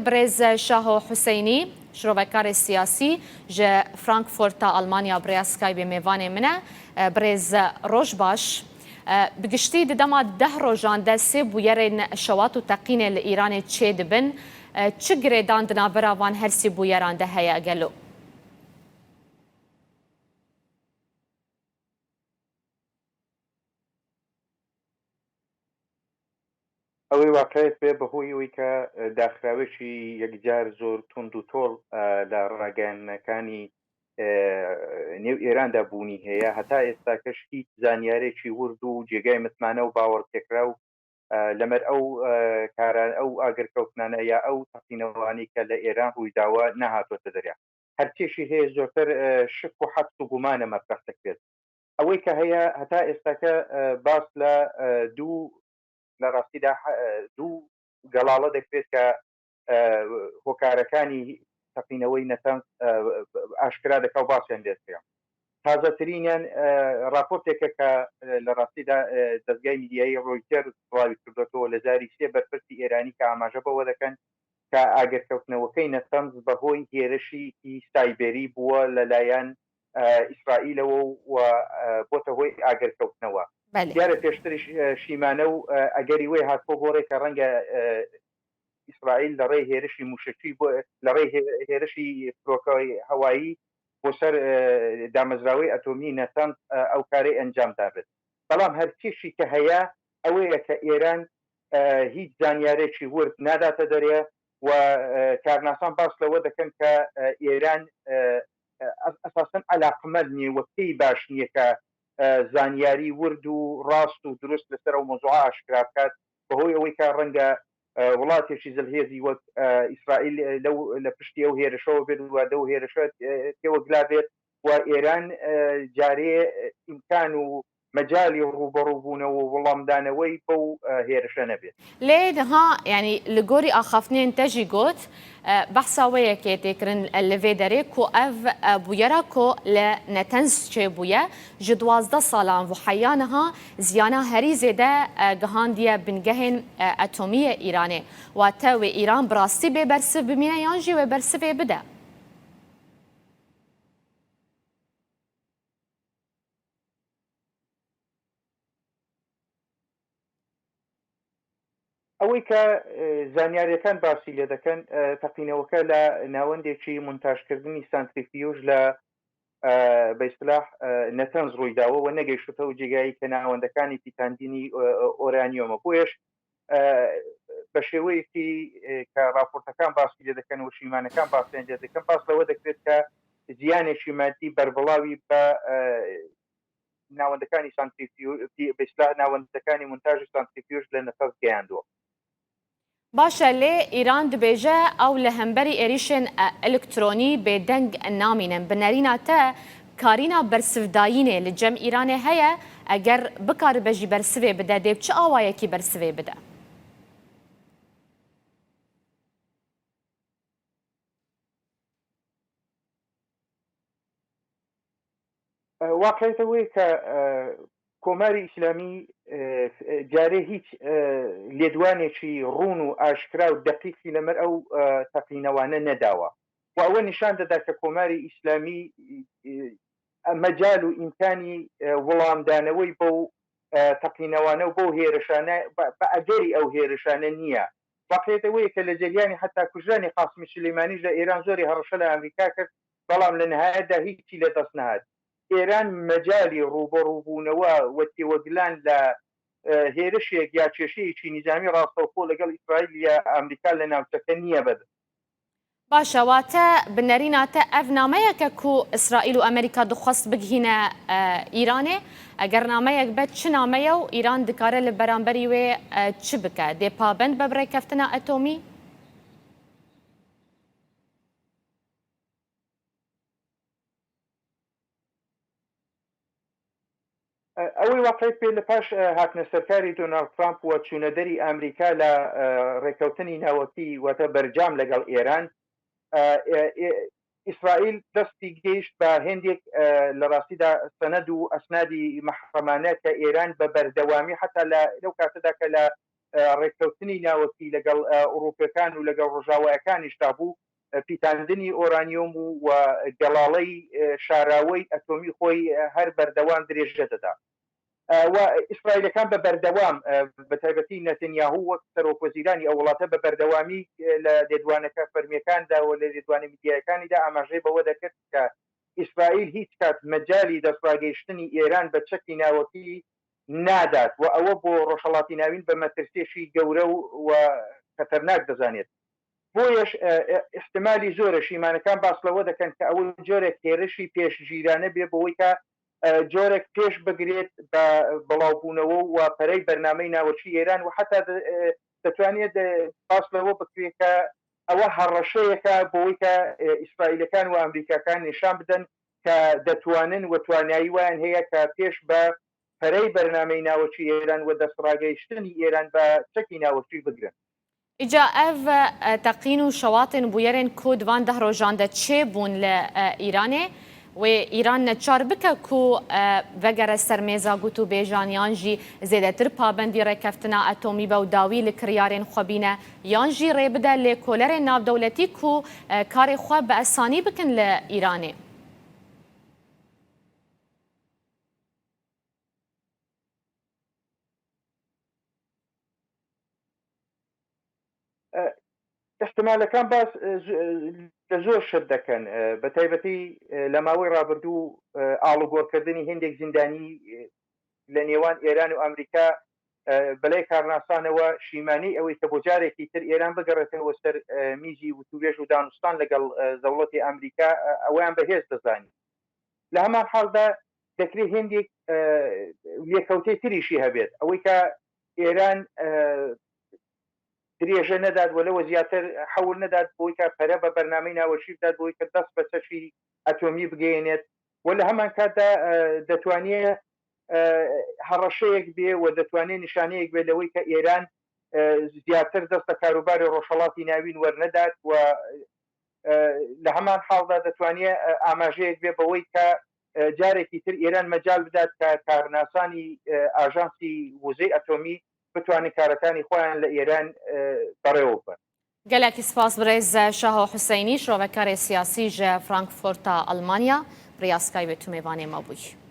برز شاه حسینی شروبکار سیاسی ج فرانکفورتا آلمانیا بریاسکای به میوان منه برز روش باش بگشتی دما 10 روزان ده سه بویرن شوات و تقین ایران چه دبن چه گریدان دنا براوان هر سی بویران ده هیا گلو ئەوەی واقعیت بێ بەهۆی ئەوەی کە داخراوێکی یەکجار زۆر تند و تۆڵ لە ڕاگەیاندنەکانی نێو ئێراندا بوونی هەیە هەتا ئێستا کەش هیچ زانیارێکی ورد و جێگای متمانە و باوەڕپێکرا و لەمەر ئەو کاران ئەو ئاگرکەوتنانە یا ئەو تەقینەوانی کە لە ئێران ڕوویداوە نەهاتۆتە دەریا هەرچێشی هەیە زۆرتر شک و حەبس و گومانە مەطرح دەکرێت ئەوەی کە هەیە هەتا ئێستاکە باس لە لە ڕاستیدا دوو گەڵاڵە دەکرێت کە هۆکارەکانی تەقینەوەی نەتەنز ئاشکرا دەکا و باسییان لێکرا تازەترینیان راپۆرتێکە کە لە ڕاستیدا دەستگای میدیایی ڕۆیتەر ڕاوی کردوەوە لە جاری سێ بەرپرسی ئێرانی کە ئاماژە بەوە دەکەن کە ئاگرکەوتنەوەکەی نەتەنز بەهۆی هێرشی سایبەری بووە لەلایەن ئیسرائیلەوە و بۆتە هۆی ئاگرکەوتنەوە دیارە پێشتری شیمانە و ئەگەری وێ هاتبۆ بۆ ڕێکە ڕەنگە ئیسرائیل لە ڕێی هێرشی موشکی لە ڕێی هێرشی فڕۆکەوەی هەوایی بۆ سەر دامەزراوەی ئەتۆمی نەتەنز ئەو کارەی ئەنجامدا بێت بەڵام هەرچیشی کە هەیە ئەوەیە کە ئێران هیچ زانیارێکی ورد ناداتە دەرێ و کارناسان باس لەوە دەکەن کە ئێران ئەساسەن عەلاقمەند نییە وەکەی باش نییە کە زانیاری ورد و ڕاست و دروست لەسەر ئەو مۆزوعە ئاشکرا بکات بەهۆی ئەوەی کا ڕەنگە وڵاتێکی زلهێزی وەک ئیسرائیل لە پشتی ئەو هێرشەوە بێت و دە و هێرشە تێوەگلا بێت و ئێران جارێ ئیمکان و مجالی ڕوبەڕووبوونەوە وەڵامدانەوەی بەو هێرشە نەبێت لێدها ینی لە گۆری ئاخافنێن تەژی گوت بەحساوەیەکێ تێکردن لەوێ دەرێ کو ئەڤ بویەرە کۆ لە نەتەنز چێ بووە ji 12 ساڵان و حەیانەها زیانە هەری زێدە گەهاندیە بنگەهێن ئەتۆمیە ئیرانێ واتە وێ ئیران بڕاستی بێ بەرسف بمینە یان jî wê bersivê bide ئەوەی کە زانیاریەکان باسی لێ دەکەن تەقینەوەکە لە ناوەندێکی مونتاژکردنی سانتریفیۆژ لە بەیسلاح نەتەنز ڕوویداوە و نەگەیشتەوە جێگایی کە ناوەندەکانی پیتاندینی ئۆرانیۆمە بۆیش بە شێوەیەکی کە راپۆرتەکان باسی لێ دەکەن و شیمانەکان باسییان لێ دەکەن باس لەوە دەکرێت کە زیانێکی مادی بەربڵاوی بە ناوەندەکانی بەیسلاح ناوەندەکانی مونتاژی سانتریفیۆژ لە نەتەنز گەیاندووە باشە لێ ئیران دبێژە ئەو لە هەمبەری ئێریشن ئەلکترۆنی بێدەنگ نامینن بنەریناتە کارینە بەرسفدایینێ لە جەم ئیرانێ هەیە ئەگەر بکار بەژی بەرسوێ بدە دێ چ ئاوایەکی بەرسوێ بدە واقعیتەوەی کە کۆماری ئیسلامی جارێ هیچ لێدوانێکی ڕوون و ئاشکرا و دەقیقی لەمەر ئەو تەقینەوانە نەداوە و ئەوە نیشان دەدا کە کۆماری ئیسلامی مەجال و ئیمکانی وەڵامدانەوەی بەو تەقینەوانە و بۆ هێرشانە بە ئەگەری ئەو هێرشانە نییە واقعیتەوەی کە لە جریانی حتا کوژرانی قاسمی سلەیمانیش لە ئێران زۆری هەڕەشە لە ئەمریکا کرد بەڵام لە نهایەتدا هیچی لە دەست نەهات ئێران مەجای ڕوبەڕووبوونەوە و تێوەگلان لە هێرشێک یا کێشەیەکی نیزامی ڕاستەوخۆ لەگەڵ ئیسرائیل یا ئەمریکا لە ناوچەکە نییە بەد باشەواتە بنەریناتە ئەڤ نامەیەکە کو ئیسرائیل و ئەمریکا دخواست بگهینە ئیرانێ ئەگەر نامەیەک بێت چ نامەیە و ئیران دکارە لە بەرامبەری وێ چ بکە دێ پابند بە بڕێکەفتنە ئەتۆمی ئەوەی واقعیت پێ لە پاش هاتنە سەرکاری دۆناڵد ترامپ و چوونەدەری ئەمریکا لە ڕێکەوتنی ناوەکی واتە بەرجام لەگەڵ ئێران ئیسرائیل دەستی گەیشت بە هێندێک لە ڕاستیدا سەنەد و ئەسنادی محرەمانە کە ئێران بە بەردەوامی حتا لەو کاتەدا کە لە ڕێککەوتنی ناوەکی لەگەڵ ئەوروپەکان و لەگەڵ ڕۆژاوایەکانیشتا بوو پیتاندنی ئۆرانیۆم و گەڵاڵەی شاراوەی ئەتۆمی خۆی هەر بەردەوام درێژە دەدا و ئیسرائیلەکان بە بەردەوام بە تایبەتی نەتەنیاهوو وەک سەرۆکوەزیرانی ئەو وڵاتە بە بەردەوامی لە لێدوانەکە فەرمیەکاندا و لە لێدوانە میدیاکانیدا ئاماژەی بەوە دەکرد کە ئیسرائیل هیچ کات مەجای دەستڕاگەیشتنی ئێران بە چەکی ناوەکی نادات و ئەوە بۆ ڕۆژهەڵاتی ناوین بە مەترسێشی گەورە و خەتەرناک دەزانێت بۆیش احتمالی زۆرە شیمانەکان باس لەوە دەکەن کە ئەوە جۆرێک هێرشی پێشگیرانە بێ بەوەی کە جۆرێک پێش بگرێت بە بەڵاوبوونەوە و پەرەی بەرنامەی ناوەچی ئێران و حتا دەتوانێت باس لەوە بکرێت کە ئەوە هەڕەشەیەکە بۆی کە ئیسرائیلەکان و ئەمریکاکان نیشان بدەن کە دەتوانن و توانایی ویان هەیە کە پێش بە پەرەی بەرنامەی ناوەچی ئێران و دەستڕاگەیشتنی ئێران بە چەکی ناوەچی بگرن. ئیجا ئەv تەقین و شەواتن بویەرên ku divan deh rojan de çê bûn li Îranê wê Îran neçar bike ku vegere sermêza gut û bêjaniyan jî zêdetir pabendî rêkeftina etomî be û dawî li kiryarên xwe bîne yan jî rê bide lêkolerên navdewletî ku karê xwe bi esanî bikin li Îranê. احتمالەکان باس لە زۆر شت دەکەن بە تایبەتی لە ماوەی ڕابردوو ئاڵوگۆڕکردنی هێندێک زیندانی لە نێوان ئێران و ئەمریکا بەلای کارناسانەوە شیمانی ئەوەی کە بۆ جارێکی تر ئێران بگەڕێتەوە سەر میزی وتوبێژ و دانوستان لەگەڵ دەوڵەتی ئەمریکا ئەویان بەهێز دەزانی لە هەمان حاڵدا دەکرێت هێندێک لێکەوتەی تریشی هەبێت ئەوەی کە ئێران درێژە نەدات وەلەوە زیاتر حەول نەدات بۆی کە پەرە بە بەرنامەی ناوەشی بدات بۆی کە دەست بە چەشی ئەتۆمی بگەێنێت و لە هەمان کاتدا دەتوانێت هەڕەشەیەک بێ و دەتوانێت نیشانەیەک بێت لەوەی کە ئێران زیاتر دەست بە کاروباری ڕۆژهەڵاتی ناوین وەرنەدات و لە هەمان حاڵدا دەتوانێت ئاماژەیەک بێ بەوەی کە جارێکی تر ئێران مەجال بدات کە کارناسانی ئاژانسی وزەی ئەتۆمی بتوانین کارەکانی خۆیان لە ئێران بەڕێوە بن. gelekî spas birêz Şaho Huseyinî şrovekar siyasî ji Frankfurta Almanya rêya Sky ve tu mêvanê me bûyî.